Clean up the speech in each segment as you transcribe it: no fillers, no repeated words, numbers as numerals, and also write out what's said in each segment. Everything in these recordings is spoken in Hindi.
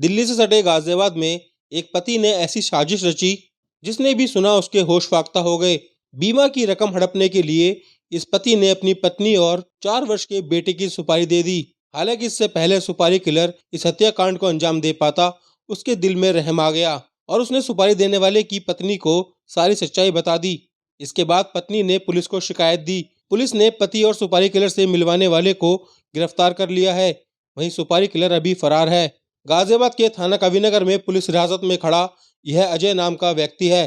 दिल्ली से सटे गाजियाबाद में एक पति ने ऐसी साजिश रची जिसने भी सुना उसके होश फाख्ता हो गए। बीमा की रकम हड़पने के लिए इस पति ने अपनी पत्नी और 4 वर्ष के बेटे की सुपारी दे दी। हालांकि इससे पहले सुपारी किलर इस हत्याकांड को अंजाम दे पाता, उसके दिल में रहम आ गया और उसने सुपारी देने वाले की पत्नी को सारी सच्चाई बता दी। इसके बाद पत्नी ने पुलिस को शिकायत दी। पुलिस ने पति और सुपारी किलर से मिलवाने वाले को गिरफ्तार कर लिया है। वहीं सुपारी किलर अभी फरार है। गाजियाबाद के थाना कविनगर में पुलिस हिरासत में खड़ा यह अजय नाम का व्यक्ति है।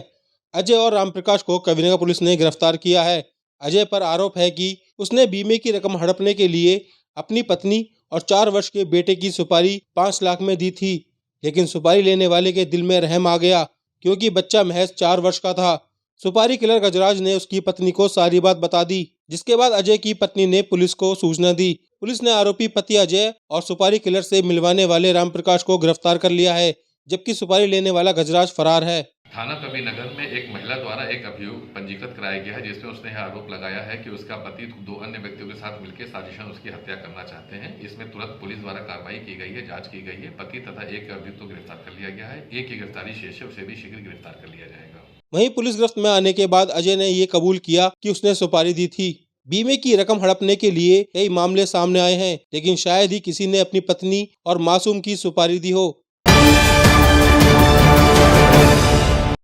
अजय और रामप्रकाश को कविनगर पुलिस ने गिरफ्तार किया है। अजय पर आरोप है कि उसने बीमे की रकम हड़पने के लिए अपनी पत्नी और 4 वर्ष के बेटे की सुपारी 5 लाख में दी थी, लेकिन सुपारी लेने वाले के दिल में रहम आ गया क्योंकि बच्चा महज 4 वर्ष का था। सुपारी किलर गजराज ने उसकी पत्नी को सारी बात बता दी, जिसके बाद अजय की पत्नी ने पुलिस को सूचना दी। पुलिस ने आरोपी पति अजय और सुपारी किलर से मिलवाने वाले रामप्रकाश को गिरफ्तार कर लिया है, जबकि सुपारी लेने वाला गजराज फरार है। थाना कविनगर में एक महिला द्वारा एक अभियोग पंजीकृत कराया गया है, जिसमें उसने यह आरोप लगाया है कि उसका पति 2 अन्य व्यक्तियों के साथ मिलकर साजिशन उसकी हत्या करना चाहते हैं। इसमें तुरंत पुलिस द्वारा कार्रवाई की गई है, जांच की गई है। पति तथा एक अभियुक्त को गिरफ्तार कर लिया गया है। एक की गिरफ्तारी शेष है, उसे भी शीघ्र गिरफ्तार कर लिया जाएगा। वहीं पुलिस गिरफ्त में आने के बाद अजय ने ये कबूल किया कि उसने सुपारी दी थी। बीमे की रकम हड़पने के लिए कई मामले सामने आए हैं, लेकिन शायद ही किसी ने अपनी पत्नी और मासूम की सुपारी दी हो।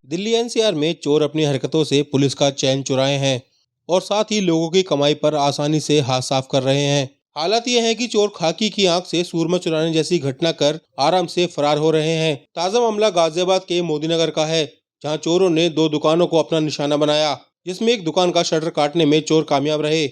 दिल्ली एनसीआर में चोर अपनी हरकतों से पुलिस का चैन चुराए हैं और साथ ही लोगों की कमाई पर आसानी से हाथ साफ कर रहे हैं। हालात ये है कि चोर खाकी की आंख से सूरमा चुराने जैसी घटना कर आराम से फरार हो रहे हैं। ताजा मामला गाजियाबाद के मोदीनगर का है, जहां चोरों ने 2 दुकानों को अपना निशाना बनाया, जिसमें एक दुकान का शटर काटने में चोर कामयाब रहे।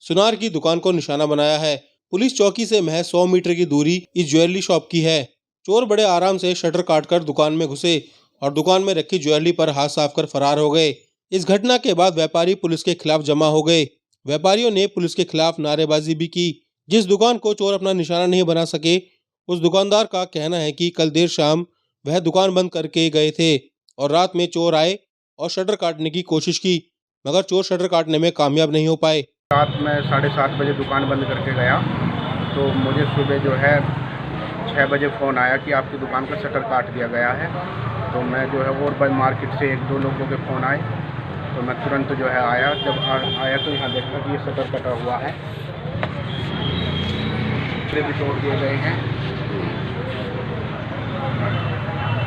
सुनार की दुकान को निशाना बनाया है। पुलिस चौकी से महज 100 मीटर की दूरी इस ज्वेलरी शॉप की है। चोर बड़े आराम से शटर काटकर दुकान में घुसे और दुकान में रखी ज्वेलरी पर हाथ साफ कर फरार हो गए। इस घटना के बाद व्यापारी पुलिस के खिलाफ जमा हो गए। व्यापारियों ने पुलिस के खिलाफ नारेबाजी भी की। जिस दुकान को चोर अपना निशाना नहीं बना सके, उस दुकानदार का कहना है कि कल देर शाम वह दुकान बंद करके गए थे और रात में चोर आए और शटर काटने की कोशिश की, मगर चोर शटर काटने में कामयाब नहीं हो पाए। रात में 7:30 बजे दुकान बंद करके गया, तो मुझे सुबह जो है 6 बजे फ़ोन आया कि आपकी दुकान का शटर काट दिया गया है। तो मैं जो है और मार्केट से 1-2 लोगों के फ़ोन आए, तो मैं तुरंत जो है आया। जब आया तो यहाँ देखा कि ये शटर कटा हुआ है, फिर भी तोड़ दिए गए हैं।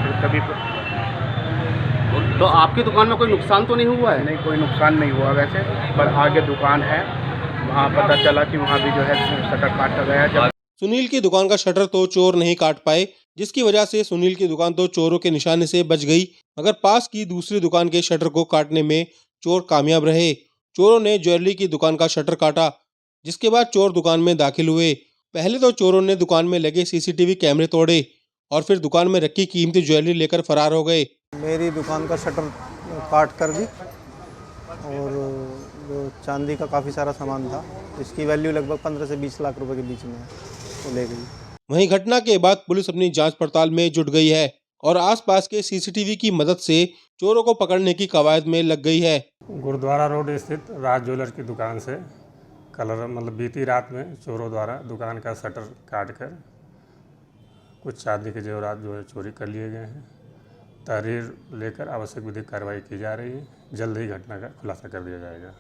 फिर कभी तो आपकी दुकान में कोई नुकसान तो नहीं हुआ है? नहीं, कोई नुकसान नहीं हुआ वैसे, पर आगे दुकान है, वहाँ पता चला कि वहाँ भी जो है शटर काटा गया। जब सुनील की दुकान का शटर तो चोर नहीं काट पाए, जिसकी वजह से सुनील की दुकान तो चोरों के निशाने से बच गई, मगर पास की दूसरी दुकान के शटर को काटने में चोर कामयाब रहे। चोरों ने ज्वेलरी की दुकान का शटर काटा, जिसके बाद चोर दुकान में दाखिल हुए। पहले तो चोरों ने दुकान में लगे सीसीटीवी कैमरे तोड़े और फिर दुकान में रखी कीमती ज्वेलरी लेकर फरार हो गए। मेरी दुकान का शटर काट कर दी और जो चांदी का काफ़ी सारा सामान था, इसकी वैल्यू लगभग 15 से 20 लाख रुपए के बीच में है, वो ले गई। वहीं घटना के बाद पुलिस अपनी जांच पड़ताल में जुट गई है और आसपास के सीसीटीवी की मदद से चोरों को पकड़ने की कवायद में लग गई है। गुरुद्वारा रोड स्थित राज ज्वेलर्स की दुकान से बीती रात में चोरों द्वारा दुकान का शटर काटकर कुछ चांदी के जेवरात जो है चोरी कर लिए गए हैं। तहरीर लेकर आवश्यक विधिक कार्रवाई की जा रही है। जल्द ही घटना का खुलासा कर दिया जाएगा।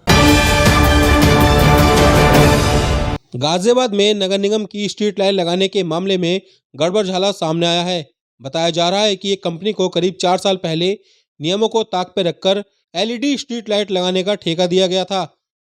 गाजियाबाद में नगर निगम की स्ट्रीट लाइट लगाने के मामले में गड़बड़झाला सामने आया है। बताया जा रहा है कि एक कंपनी को करीब 4 साल पहले नियमों को ताक पे रखकर एलईडी स्ट्रीट लाइट लगाने का ठेका दिया गया था।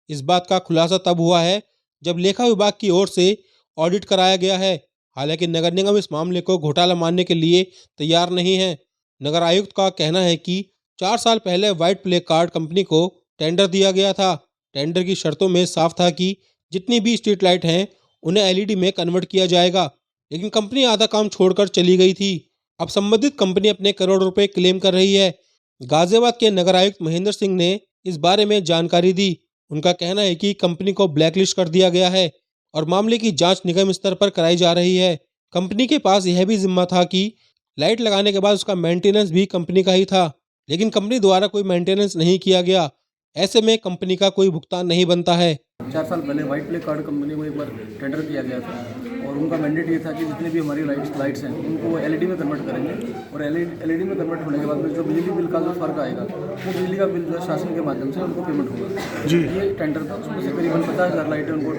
इस बात का खुलासा तब हुआ है जब लेखा विभाग की ओर से ऑडिट कराया गया है। हालांकि नगर निगम इस मामले को घोटाला मानने के लिए तैयार नहीं है। नगर आयुक्त का कहना है कि 4 साल पहले व्हाइट प्ले कार्ड कंपनी को टेंडर दिया गया था। टेंडर की शर्तों में साफ था कि जितनी भी स्ट्रीट लाइट हैं उन्हें एलईडी में कन्वर्ट किया जाएगा, लेकिन कंपनी आधा काम छोड़कर चली गई थी। अब संबंधित कंपनी अपने करोड़ रुपए क्लेम कर रही है। गाजियाबाद के नगर आयुक्त महेंद्र सिंह ने इस बारे में जानकारी दी। उनका कहना है कि कंपनी को ब्लैकलिस्ट कर दिया गया है और मामले की जांच निगम स्तर पर कराई जा रही है। कंपनी के पास यह भी जिम्मा था कि लाइट लगाने के बाद उसका मेंटेनेंस भी कंपनी का ही था, लेकिन कंपनी द्वारा कोई मेंटेनेंस नहीं किया गया। ऐसे में कंपनी का कोई भुगतान नहीं बनता है। 4 साल पहले वाइट प्ले कार्ड कंपनी को एक बार टेंडर किया गया था और उनका मैंडेट ये था कि जितने भी हमारी लाइट्स हैं उनको एलईडी में कन्वर्ट करेंगे और एलईडी में कन्वर्ट होने के बाद में जो बिजली बिल का जो फ़र्क आएगा वो बिजली का बिल जो है शासन के माध्यम से उनको पेमेंट होगा जी। ये टेंडर था, उसमें से करीबन 50,000 लाइटें उनको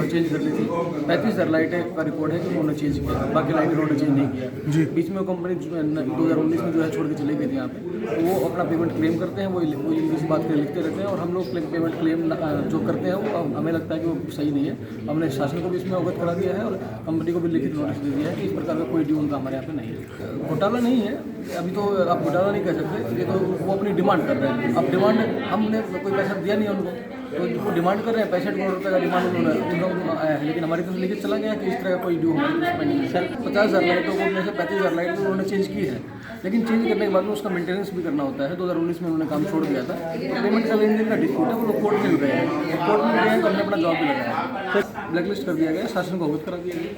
चेंज कर ली थी। 35,000 लाइटें का रिकॉर्ड है कि उन्होंने चेंज किया, बाकी लाइटें उन्होंने चेंज नहीं किया। बीच में वो कंपनी 2019 में जो है छोड़ के चली गई थी यहाँ पे, तो वो अपना पेमेंट क्लेम करते हैं, वो इस बात के लिखते रहते हैं और हम लोग पेमेंट क्लेम जो करते हैं वो हमें लगता है कि वो सही नहीं है। हमने शासन को भी इसमें अवगत करा दिया है और कंपनी को भी लिखित नोटिस दे दिया है कि इस प्रकार का कोई ड्यू उनका हमारे यहाँ पे नहीं है। घोटाला नहीं है, अभी तो आप घोटाला नहीं कह सकते, ये तो वो अपनी डिमांड कर रहे हैं। अब डिमांड हमने कोई पैसा दिया नहीं है उनको, तो वो डिमांड कर रहे हैं, 65 करोड़ रुपये का डिमांड उन्होंने आया है, लेकिन हमारी तरफ लिखित चला गया कि इस तरह का कोई ड्यू हमारे उसमें नहीं है। सर 50,000 लाइटों को में से 35,000 लाइट उन्होंने चेंज की है, लेकिन चेंज करने के बाद में उसका मेंटेनेंस भी करना होता है। 2019 में उन्होंने काम छोड़ दिया था, तो पेमेंट का लेन देन का डिस्प्यूट है, वो लोग कोर्ट में भी गए हैं, कोर्ट में गए हैं तो हमने अपना जवाब भी लगाया, फिर ब्लैकलिस्ट कर दिया गया, शासन को अवगत करा दिया गया।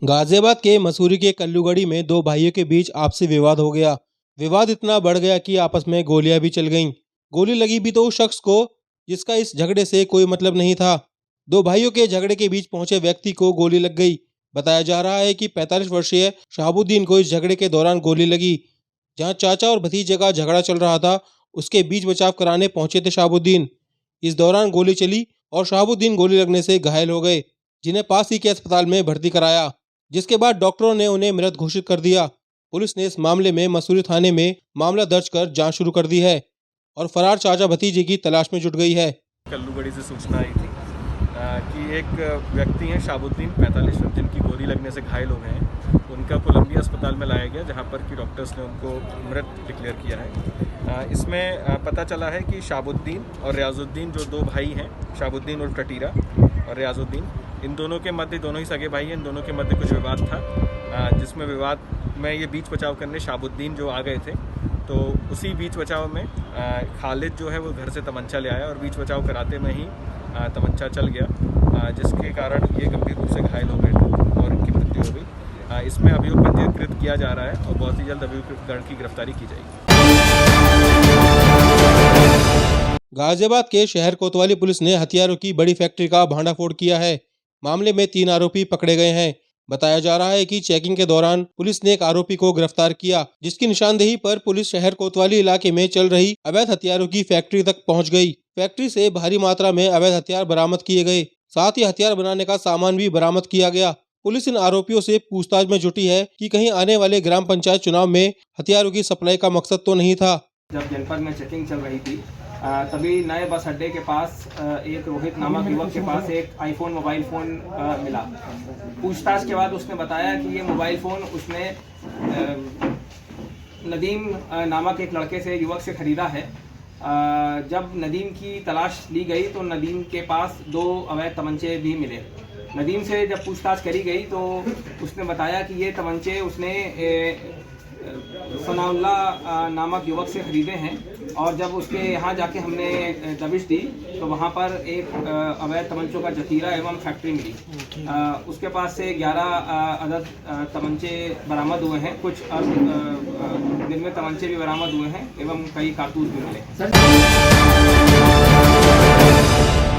गाजियाबाद के मसूरी के कल्लूगढ़ी में दो भाइयों के बीच आपसी विवाद हो गया। विवाद इतना बढ़ गया कि आपस में गोलियां भी चल गईं। गोली लगी भी तो उस शख्स को जिसका इस झगड़े से कोई मतलब नहीं था। दो भाइयों के झगड़े के बीच पहुंचे व्यक्ति को गोली लग गई। बताया जा रहा है कि 45 वर्षीय शहाबुद्दीन को इस झगड़े के दौरान गोली लगी। जहां चाचा और भतीजे का झगड़ा चल रहा था, उसके बीच बचाव कराने पहुंचे थे शहाबुद्दीन। इस दौरान गोली चली और शहाबुद्दीन गोली लगने से घायल हो गए, जिन्हें पास ही के अस्पताल में भर्ती कराया, जिसके बाद डॉक्टरों ने उन्हें मृत घोषित कर दिया। पुलिस ने इस मामले में मसूरी थाने में मामला दर्ज कर जांच शुरू कर दी है और फरार चाचा भतीजे की तलाश में जुट गई है। कल्लूगढ़ी से सूचना आई थी कि एक व्यक्ति हैं शहाबुद्दीन 45 वर्ष, जिनकी गोली लगने से घायल हो गए हैं। उनका कोलंबिया अस्पताल में लाया गया, जहां पर कि डॉक्टर्स ने उनको मृत डिक्लेयर किया है। इसमें पता चला है कि शहाबुद्दीन और रियाजुद्दीन जो दो भाई हैं, शहाबुद्दीन और टटीरा और रियाजुद्दीन, इन दोनों के मध्य, दोनों ही सगे भाई हैं, इन दोनों के मध्य कुछ विवाद था, जिसमें विवाद में ये बीच बचाव करने शहाबुद्दीन जो आ गए थे, तो उसी बीच बचाव में खालिद जो है वो घर से तमंचा ले आया और बीच बचाव कराते में ही तमंचा चल गया, जिसके कारण ये गंभीर रूप से घायल हो गए और उनकी मृत्यु हो गई। इसमें अभियोग पंजीकृत किया जा रहा है और बहुत ही जल्द अभियुक्तगण की गिरफ्तारी की जाएगी। गाजियाबाद के शहर कोतवाली पुलिस ने हथियारों की बड़ी फैक्ट्री का भांडाफोड़ किया है। मामले में 3 आरोपी पकड़े गए हैं। बताया जा रहा है कि चेकिंग के दौरान पुलिस ने एक आरोपी को गिरफ्तार किया, जिसकी निशानदेही पर पुलिस शहर कोतवाली इलाके में चल रही अवैध हथियारों की फैक्ट्री तक पहुंच गई। फैक्ट्री से भारी मात्रा में अवैध हथियार बरामद किए गए, साथ ही हथियार बनाने का सामान भी बरामद किया गया। पुलिस इन आरोपियों से पूछताछ में जुटी है कि कहीं आने वाले ग्राम पंचायत चुनाव में हथियारों की सप्लाई का मकसद तो नहीं था। जब जनपद में चेकिंग चल रही थी, तभी नए बस अड्डे के पास एक रोहित नामक युवक के पास एक आईफोन मोबाइल फ़ोन मिला। पूछताछ के बाद उसने बताया कि ये मोबाइल फ़ोन उसने नदीम नामक एक लड़के से, युवक से ख़रीदा है। जब नदीम की तलाश ली गई तो नदीम के पास 2 अवैध तमंचे भी मिले। नदीम से जब पूछताछ करी गई तो उसने बताया कि ये तमंचे उसने सनाउल्ला नामक युवक से ख़रीदे हैं और जब उसके यहाँ जाके हमने दबिश दी तो वहाँ पर एक अवैध तमंचों का जखीरा एवं फैक्ट्री मिली। उसके पास से 11 अदद तमंचे बरामद हुए हैं, कुछ दिन में तमंचे भी बरामद हुए हैं एवं कई कारतूस भी मिले।